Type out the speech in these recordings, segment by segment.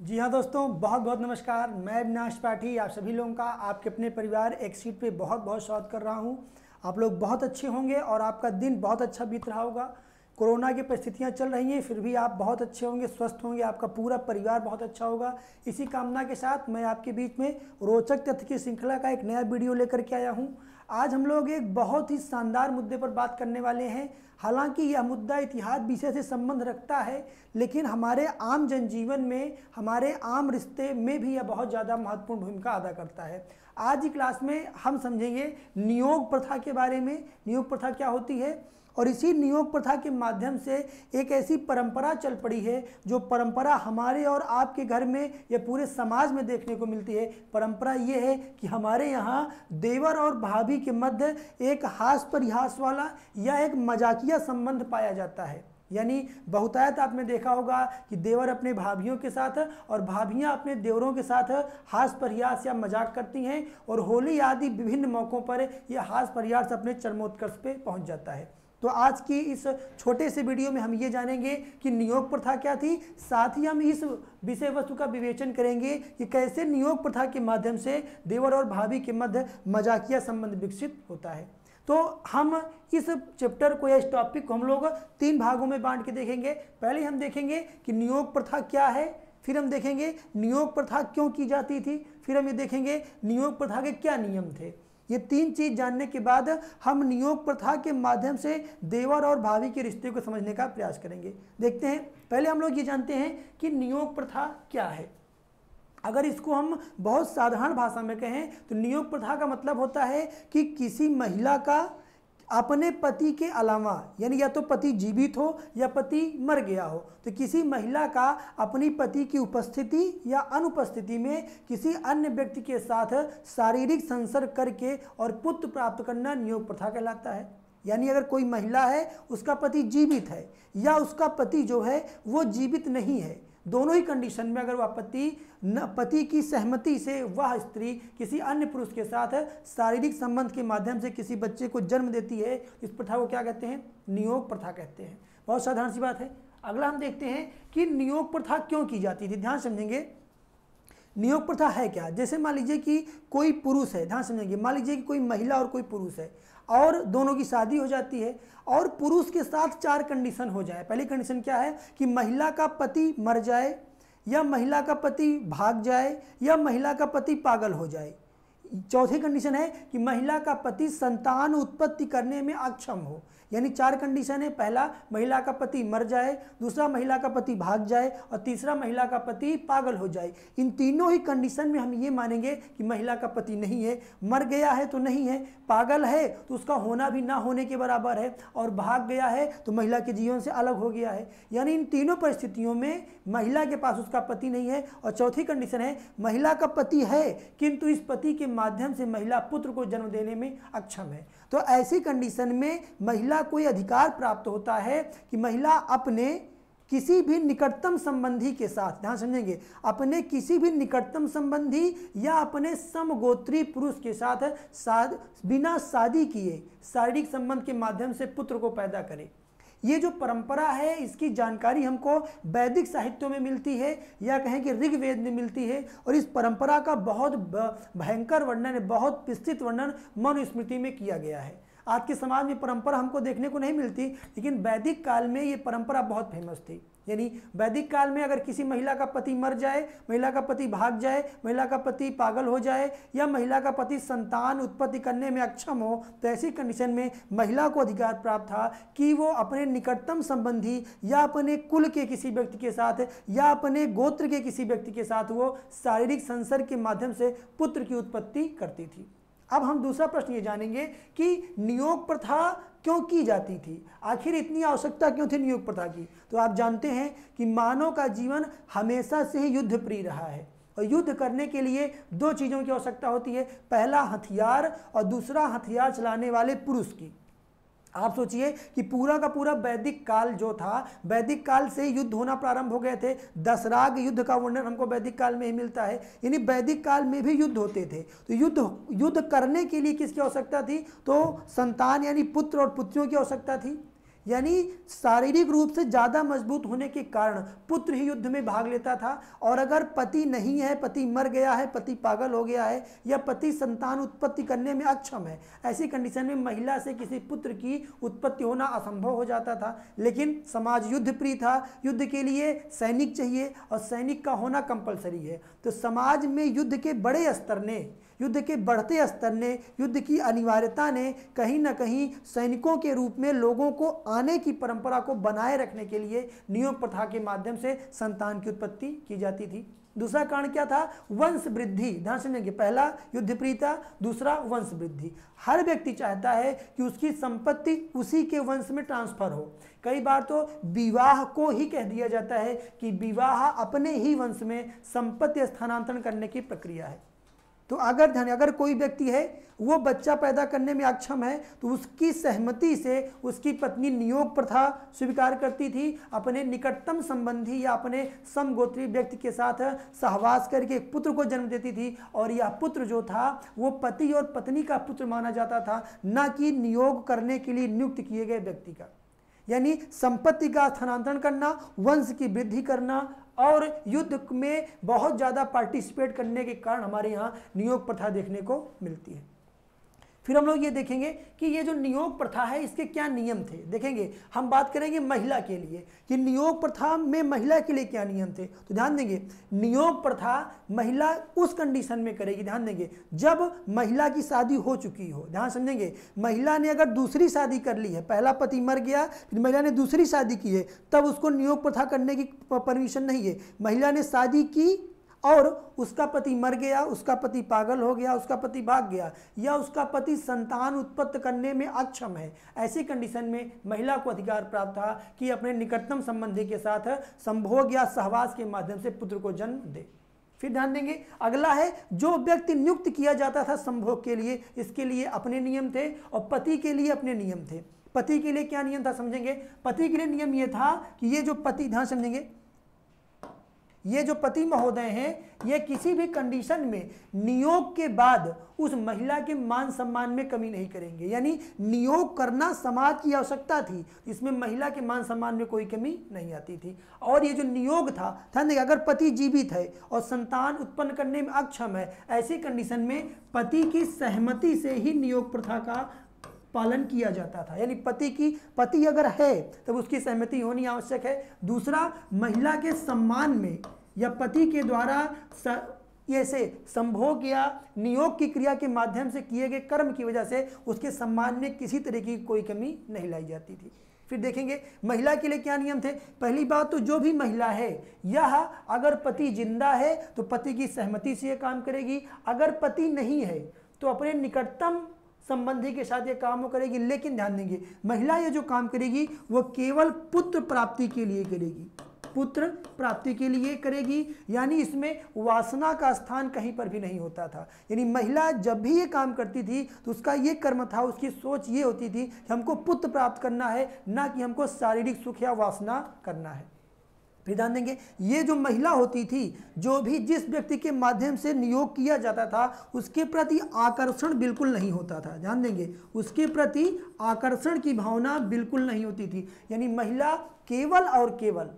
जी हाँ दोस्तों, बहुत बहुत नमस्कार। मैं अविनाश पाठी आप सभी लोगों का आपके अपने परिवार एक सीट पे बहुत बहुत स्वागत कर रहा हूँ। आप लोग बहुत अच्छे होंगे और आपका दिन बहुत अच्छा बीत रहा होगा। कोरोना की परिस्थितियाँ चल रही हैं, फिर भी आप बहुत अच्छे होंगे, स्वस्थ होंगे, आपका पूरा परिवार बहुत अच्छा होगा। इसी कामना के साथ मैं आपके बीच में रोचक तथ्य की श्रृंखला का एक नया वीडियो लेकर के आया हूँ। आज हम लोग एक बहुत ही शानदार मुद्दे पर बात करने वाले हैं। हालांकि यह मुद्दा इतिहास विषय से संबंध रखता है, लेकिन हमारे आम जनजीवन में, हमारे आम रिश्ते में भी यह बहुत ज़्यादा महत्वपूर्ण भूमिका अदा करता है। आज की क्लास में हम समझेंगे नियोग प्रथा के बारे में। नियोग प्रथा क्या होती है, और इसी नियोग प्रथा के माध्यम से एक ऐसी परंपरा चल पड़ी है जो परंपरा हमारे और आपके घर में या पूरे समाज में देखने को मिलती है। परंपरा ये है कि हमारे यहाँ देवर और भाभी के मध्य एक हास परिहास वाला या एक मजाकिया संबंध पाया जाता है। यानी बहुतायत आपने देखा होगा कि देवर अपने भाभियों के साथ और भाभियां अपने देवरों के साथ हास परिहास या मजाक करती हैं, और होली आदि विभिन्न मौक़ों पर यह हास परिहास अपने चरमोत्कर्ष पे पहुंच जाता है। तो आज की इस छोटे से वीडियो में हम ये जानेंगे कि नियोग प्रथा क्या थी, साथ ही हम इस विषय वस्तु का विवेचन करेंगे कि कैसे नियोग प्रथा के माध्यम से देवर और भाभी के मध्य मजाकिया संबंध विकसित होता है। तो हम इस चैप्टर को या इस टॉपिक को हम लोग 3 भागों में बांट के देखेंगे। पहले हम देखेंगे कि नियोग प्रथा क्या है, फिर हम देखेंगे नियोग प्रथा क्यों की जाती थी, फिर हम ये देखेंगे नियोग प्रथा के क्या नियम थे। ये 3 चीज़ जानने के बाद हम नियोग प्रथा के माध्यम से देवर और भाभी के रिश्ते को समझने का प्रयास करेंगे। देखते हैं, पहले हम लोग ये जानते हैं कि नियोग प्रथा क्या है। अगर इसको हम बहुत साधारण भाषा में कहें तो नियोग प्रथा का मतलब होता है कि किसी महिला का अपने पति के अलावा, यानी या तो पति जीवित हो या पति मर गया हो, तो किसी महिला का अपनी पति की उपस्थिति या अनुपस्थिति में किसी अन्य व्यक्ति के साथ शारीरिक संसर्ग करके और पुत्र प्राप्त करना नियोग प्रथा कहलाता है। यानी अगर कोई महिला है, उसका पति जीवित है या उसका पति जो है वो जीवित नहीं है, दोनों ही कंडीशन में अगर वह पति की सहमति से वह स्त्री किसी अन्य पुरुष के साथ शारीरिक संबंध के माध्यम से किसी बच्चे को जन्म देती है, इस प्रथा को क्या कहते हैं, नियोग प्रथा कहते हैं। बहुत साधारण सी बात है। अगला हम देखते हैं कि नियोग प्रथा क्यों की जाती थी। ध्यान समझेंगे, नियोग प्रथा है क्या। जैसे मान लीजिए कि कोई पुरुष है, ध्यान समझेंगे, मान लीजिए कि कोई महिला और कोई पुरुष है और दोनों की शादी हो जाती है और पुरुष के साथ 4 कंडीशन हो जाए। पहली कंडीशन क्या है कि महिला का पति मर जाए, या महिला का पति भाग जाए, या महिला का पति पागल हो जाए। चौथी कंडीशन है कि महिला का पति संतान उत्पत्ति करने में अक्षम हो। यानी 4 कंडीशन है। पहला, महिला का पति मर जाए, दूसरा, महिला का पति भाग जाए, और तीसरा, महिला का पति पागल हो जाए। इन तीनों ही कंडीशन में हम ये मानेंगे कि महिला का पति नहीं है, मर गया है तो नहीं है, पागल है तो उसका होना भी ना होने के बराबर है, और भाग गया है तो महिला के जीवन से अलग हो गया है। यानी इन तीनों परिस्थितियों में महिला के पास उसका पति नहीं है। और चौथी कंडीशन है, महिला का पति है किंतु इस पति के माध्यम से महिला पुत्र को जन्म देने में अक्षम है। तो ऐसी कंडीशन में महिला को यह अधिकार प्राप्त होता है कि महिला अपने किसी भी निकटतम संबंधी के साथ, ध्यान समझेंगे, अपने किसी भी निकटतम संबंधी या अपने समगोत्री पुरुष के साथ बिना शादी किए शारीरिक संबंध के माध्यम से पुत्र को पैदा करे। ये जो परंपरा है, इसकी जानकारी हमको वैदिक साहित्यों में मिलती है, या कहें कि ऋग्वेद में मिलती है। और इस परंपरा का बहुत भयंकर वर्णन, बहुत विस्तृत वर्णन मनुस्मृति में किया गया है। आज के समाज में परंपरा हमको देखने को नहीं मिलती, लेकिन वैदिक काल में ये परंपरा बहुत फेमस थी। यानी वैदिक काल में अगर किसी महिला का पति मर जाए, महिला का पति भाग जाए, महिला का पति पागल हो जाए, या महिला का पति संतान उत्पत्ति करने में अक्षम हो, तो ऐसी कंडीशन में महिला को अधिकार प्राप्त था कि वो अपने निकटतम संबंधी या अपने कुल के किसी व्यक्ति के साथ या अपने गोत्र के किसी व्यक्ति के साथ वो शारीरिक संसर्ग के माध्यम से पुत्र की उत्पत्ति करती थी। अब हम दूसरा प्रश्न ये जानेंगे कि नियोग प्रथा क्यों की जाती थी, आखिर इतनी आवश्यकता क्यों थी नियोग प्रथा की। तो आप जानते हैं कि मानव का जीवन हमेशा से ही युद्ध प्रिय रहा है, और युद्ध करने के लिए 2 चीज़ों की आवश्यकता होती है। पहला हथियार, और दूसरा हथियार चलाने वाले पुरुष की। आप सोचिए कि पूरा का पूरा वैदिक काल जो था, वैदिक काल से युद्ध होना प्रारंभ हो गए थे। दशराग युद्ध का वर्णन हमको वैदिक काल में ही मिलता है। यानी वैदिक काल में भी युद्ध होते थे। तो युद्ध करने के लिए किसकी आवश्यकता थी, तो संतान यानी पुत्र और पुत्रियों की आवश्यकता थी। यानी शारीरिक रूप से ज़्यादा मजबूत होने के कारण पुत्र ही युद्ध में भाग लेता था। और अगर पति नहीं है, पति मर गया है, पति पागल हो गया है या पति संतान उत्पत्ति करने में अक्षम है, ऐसी कंडीशन में महिला से किसी पुत्र की उत्पत्ति होना असंभव हो जाता था। लेकिन समाज युद्ध प्रिय था, युद्ध के लिए सैनिक चाहिए और सैनिक का होना कंपलसरी है। तो समाज में युद्ध के बड़े स्तर ने, युद्ध के बढ़ते स्तर ने, युद्ध की अनिवार्यता ने कहीं ना कहीं सैनिकों के रूप में लोगों को आने की परंपरा को बनाए रखने के लिए नियोग प्रथा के माध्यम से संतान की उत्पत्ति की जाती थी। दूसरा कारण क्या था? वंश वृद्धि। ध्यान समझेंगे, पहला युद्ध प्रियता, दूसरा वंश वृद्धि। हर व्यक्ति चाहता है कि उसकी संपत्ति उसी के वंश में ट्रांसफर हो। कई बार तो विवाह को ही कह दिया जाता है कि विवाह अपने ही वंश में संपत्ति स्थानांतरण करने की प्रक्रिया है। तो अगर कोई व्यक्ति है वो बच्चा पैदा करने में अक्षम है तो उसकी सहमति से उसकी पत्नी नियोग प्रथा स्वीकार करती थी, अपने निकटतम संबंधी या अपने समगोत्री व्यक्ति के साथ सहवास करके एक पुत्र को जन्म देती थी। और यह पुत्र जो था वो पति और पत्नी का पुत्र माना जाता था, न कि नियोग करने के लिए नियुक्त किए गए व्यक्ति का। यानी संपत्ति का स्थानांतरण करना, वंश की वृद्धि करना और युद्ध में बहुत ज़्यादा पार्टिसिपेट करने के कारण हमारे यहाँ नियोग प्रथा देखने को मिलती है। फिर हम लोग ये देखेंगे कि ये जो नियोग प्रथा है इसके क्या नियम थे। देखेंगे, हम बात करेंगे महिला के लिए कि नियोग प्रथा में महिला के लिए क्या नियम थे। तो ध्यान देंगे, नियोग प्रथा महिला उस कंडीशन में करेगी, ध्यान देंगे, जब महिला की शादी हो चुकी हो। ध्यान समझेंगे, महिला ने अगर दूसरी शादी कर ली है, पहला पति मर गया फिर महिला ने दूसरी शादी की है, तब उसको नियोग प्रथा करने की परमिशन नहीं है। महिला ने शादी की और उसका पति मर गया, उसका पति पागल हो गया, उसका पति भाग गया या उसका पति संतान उत्पत्ति करने में अक्षम है, ऐसी कंडीशन में महिला को अधिकार प्राप्त था कि अपने निकटतम संबंधी के साथ संभोग या सहवास के माध्यम से पुत्र को जन्म दे। फिर ध्यान देंगे, अगला है जो व्यक्ति नियुक्त किया जाता था संभोग के लिए, इसके लिए अपने नियम थे और पति के लिए अपने नियम थे। पति के लिए क्या नियम था समझेंगे, पति के लिए नियम ये था कि ये जो पति, ध्यान समझेंगे, ये जो पति महोदय हैं ये किसी भी कंडीशन में नियोग के बाद उस महिला के मान सम्मान में कमी नहीं करेंगे। यानी नियोग करना समाज की आवश्यकता थी, इसमें महिला के मान सम्मान में कोई कमी नहीं आती थी। और ये जो नियोग था, ध्यान देंगे, अगर पति जीवित है और संतान उत्पन्न करने में अक्षम है, ऐसी कंडीशन में पति की सहमति से ही नियोग प्रथा का पालन किया जाता था। यानी पति अगर है तब उसकी सहमति होनी आवश्यक है। दूसरा, महिला के सम्मान में या पति के द्वारा ऐसे संभोग या नियोग की क्रिया के माध्यम से किए गए कर्म की वजह से उसके सम्मान में किसी तरह की कोई कमी नहीं लाई जाती थी। फिर देखेंगे महिला के लिए क्या नियम थे। पहली बात तो जो भी महिला है यह अगर पति जिंदा है तो पति की सहमति से यह काम करेगी, अगर पति नहीं है तो अपने निकटतम संबंधी के साथ ये काम करेगी। लेकिन ध्यान देंगे, महिला ये जो काम करेगी वो केवल पुत्र प्राप्ति के लिए करेगी, पुत्र प्राप्ति के लिए करेगी। यानी इसमें वासना का स्थान कहीं पर भी नहीं होता था। यानी महिला जब भी ये काम करती थी तो उसका ये कर्म था, उसकी सोच ये होती थी कि हमको पुत्र प्राप्त करना है, ना कि हमको शारीरिक सुख या वासना करना है। फिर ध्यान देंगे, ये जो महिला होती थी, जो भी जिस व्यक्ति के माध्यम से नियोग किया जाता था उसके प्रति आकर्षण बिल्कुल नहीं होता था। ध्यान देंगे, उसके प्रति आकर्षण की भावना बिल्कुल नहीं होती थी। यानी महिला केवल और केवल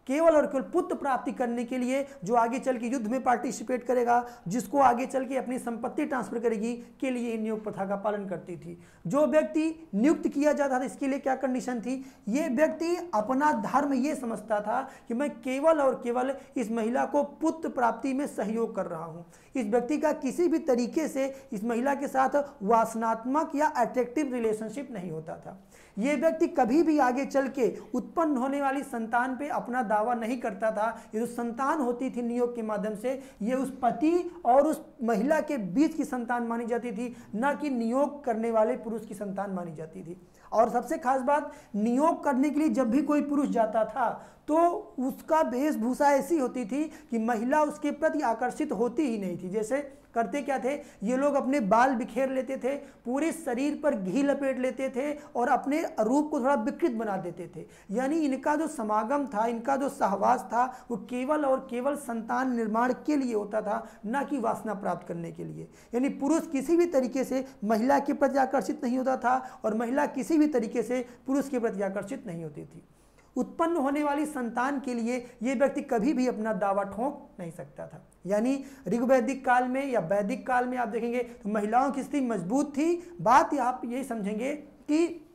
पुत्र प्राप्ति करने के लिए, जो आगे चल के युद्ध में पार्टिसिपेट करेगा, जिसको आगे चल के अपनी संपत्ति ट्रांसफर करेगी, के लिए नियोग प्रथा का पालन करती थी। जो व्यक्ति नियुक्त किया जाता था इसके लिए क्या कंडीशन थी, ये व्यक्ति अपना धर्म ये समझता था कि मैं केवल और केवल इस महिला को पुत्र प्राप्ति में सहयोग कर रहा हूँ। इस व्यक्ति का किसी भी तरीके से इस महिला के साथ वासनात्मक या अट्रैक्टिव रिलेशनशिप नहीं होता था। ये व्यक्ति कभी भी आगे चल के उत्पन्न होने वाली संतान पे अपना दावा नहीं करता था। ये जो संतान होती थी नियोग के माध्यम से, ये उस पति और उस महिला के बीच की संतान मानी जाती थी, ना कि नियोग करने वाले पुरुष की संतान मानी जाती थी। और सबसे खास बात, नियोग करने के लिए जब भी कोई पुरुष जाता था तो उसका वेशभूषा ऐसी होती थी कि महिला उसके प्रति आकर्षित होती ही नहीं थी। जैसे करते क्या थे, ये लोग अपने बाल बिखेर लेते थे, पूरे शरीर पर घी लपेट लेते थे और अपने रूप को थोड़ा विकृत बना देते थे। यानी इनका जो समागम था, इनका जो सहवास था, वो केवल और केवल संतान निर्माण के लिए होता था, ना कि वासना प्राप्त करने के लिए। यानी पुरुष किसी भी तरीके से महिला के प्रति आकर्षित नहीं होता था और महिला किसी भी तरीके से पुरुष के प्रति आकर्षित नहीं होती थी। उत्पन्न होने वाली संतान के लिए ये व्यक्ति कभी भी अपना दावा ठोक नहीं सकता था। यानी ऋग्वैदिक काल में या वैदिक काल में आप देखेंगे तो महिलाओं की स्थिति मजबूत थी। बात आप ये समझेंगे कि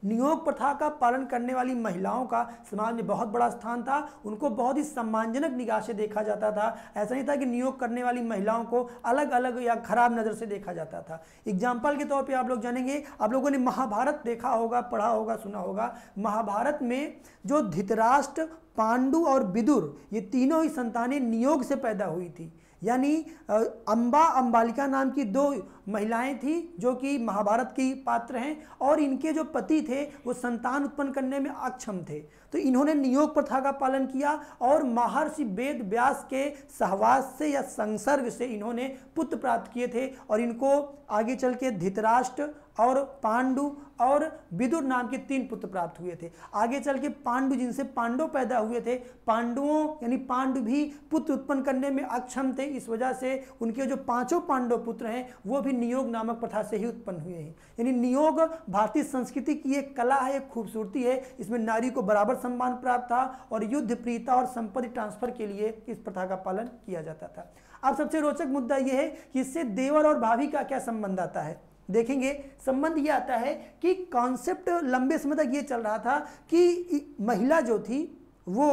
नियोग प्रथा का पालन करने वाली महिलाओं का समाज में बहुत बड़ा स्थान था। उनको बहुत ही सम्मानजनक निगाह से देखा जाता था। ऐसा नहीं था कि नियोग करने वाली महिलाओं को अलग अलग या खराब नज़र से देखा जाता था। एग्जाम्पल के तौर पे आप लोग जानेंगे, आप लोगों ने महाभारत देखा होगा, पढ़ा होगा, सुना होगा। महाभारत में जो धृतराष्ट्र, पांडु और विदुर, ये तीनों ही संतानें नियोग से पैदा हुई थी। यानी अंबा, अंबालिका नाम की 2 महिलाएं थी जो कि महाभारत की पात्र हैं, और इनके जो पति थे वो संतान उत्पन्न करने में अक्षम थे। तो इन्होंने नियोग प्रथा का पालन किया और महर्षि वेद व्यास के सहवास से या संसर्ग से इन्होंने पुत्र प्राप्त किए थे। और इनको आगे चल के धृतराष्ट्र और पांडु और विदुर नाम के 3 पुत्र प्राप्त हुए थे। आगे चल के पांडु, जिनसे पांडव पैदा हुए थे, पांडवों यानी पांडु भी पुत्र उत्पन्न करने में अक्षम थे। इस वजह से उनके जो 5 पांडव पुत्र हैं वो भी नियोग नामक प्रथा से ही उत्पन्न हुए हैं। यानी नियोग भारतीय संस्कृति की एक कला है, एक खूबसूरती है। इसमें नारी को बराबर सम्मान प्राप्त था और युद्ध प्रियता और संपत्ति ट्रांसफर के लिए इस प्रथा का पालन किया जाता था। अब सबसे रोचक मुद्दा यह है कि इससे देवर और भाभी का क्या संबंध आता है। देखेंगे, संबंध ये आता है कि कॉन्सेप्ट लंबे समय तक ये चल रहा था कि महिला जो थी वो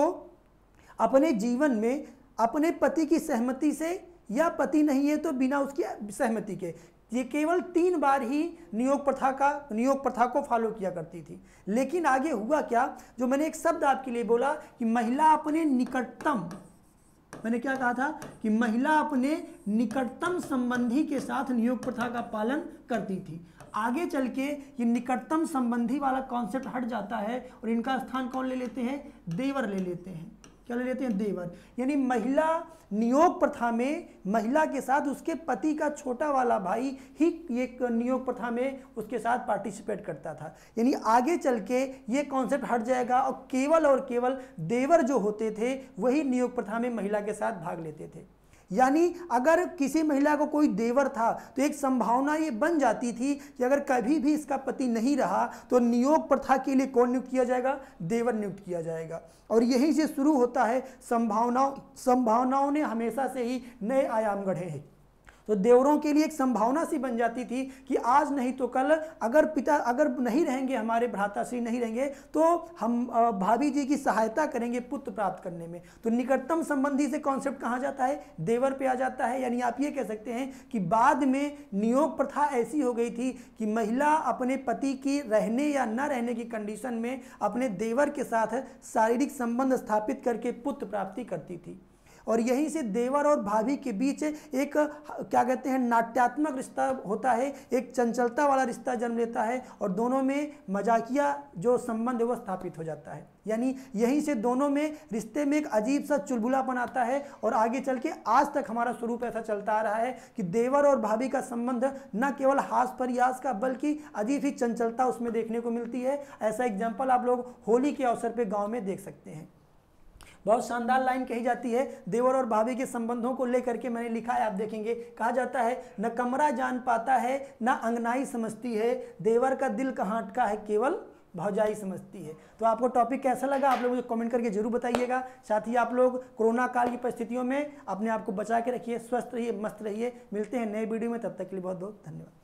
अपने जीवन में अपने पति की सहमति से, या पति नहीं है तो बिना उसकी सहमति के, ये केवल 3 बार ही नियोग प्रथा को फॉलो किया करती थी। लेकिन आगे हुआ क्या, जो मैंने एक शब्द आपके लिए बोला कि महिला अपने निकटतम, मैंने क्या कहा था कि महिला अपने निकटतम संबंधी के साथ नियोग प्रथा का पालन करती थी। आगे चल के ये निकटतम संबंधी वाला कॉन्सेप्ट हट जाता है और इनका स्थान कौन ले लेते हैं, देवर ले लेते हैं। क्या ले लेते हैं, देवर। यानी महिला नियोग प्रथा में महिला के साथ उसके पति का छोटा वाला भाई ही एक नियोग प्रथा में उसके साथ पार्टिसिपेट करता था। यानी आगे चल के ये कॉन्सेप्ट हट जाएगा और केवल देवर जो होते थे वही नियोग प्रथा में महिला के साथ भाग लेते थे। यानी अगर किसी महिला को कोई देवर था तो एक संभावना ये बन जाती थी कि अगर कभी भी इसका पति नहीं रहा तो नियोग प्रथा के लिए कौन नियुक्त किया जाएगा, देवर नियुक्त किया जाएगा। और यहीं से शुरू होता है संभावनाओं ने हमेशा से ही नए आयाम गढ़े हैं। तो देवरों के लिए एक संभावना सी बन जाती थी कि आज नहीं तो कल अगर नहीं रहेंगे, हमारे भ्राताश्री नहीं रहेंगे तो हम भाभी जी की सहायता करेंगे पुत्र प्राप्त करने में। तो निकटतम संबंधी से कॉन्सेप्ट कहाँ जाता है, देवर पे आ जाता है। यानी आप ये कह सकते हैं कि बाद में नियोग प्रथा ऐसी हो गई थी कि महिला अपने पति की रहने या न रहने की कंडीशन में अपने देवर के साथ शारीरिक संबंध स्थापित करके पुत्र प्राप्ति करती थी। और यहीं से देवर और भाभी के बीच एक क्या कहते हैं नाट्यात्मक रिश्ता होता है, एक चंचलता वाला रिश्ता जन्म लेता है और दोनों में मजाकिया जो संबंध है वो स्थापित हो जाता है। यानी यहीं से दोनों में रिश्ते में एक अजीब सा चुलबुलापन आता है और आगे चल के आज तक हमारा स्वरूप ऐसा चलता आ रहा है कि देवर और भाभी का संबंध न केवल हास परियास का बल्कि अजीब ही चंचलता उसमें देखने को मिलती है। ऐसा एग्जाम्पल आप लोग होली के अवसर पर गाँव में देख सकते हैं। बहुत शानदार लाइन कही जाती है देवर और भाभी के संबंधों को लेकर के, मैंने लिखा है, आप देखेंगे। कहा जाता है न कमरा जान पाता है न अंगनाई समझती है, देवर का दिल कहाँ अटका है केवल भौजाई समझती है। तो आपको टॉपिक कैसा लगा आप लोग मुझे कमेंट करके जरूर बताइएगा। साथ ही आप लोग कोरोना काल की परिस्थितियों में अपने आप को बचा के रखिए, स्वस्थ रहिए, मस्त रहिए। मिलते हैं नए वीडियो में, तब तक के लिए बहुत बहुत धन्यवाद।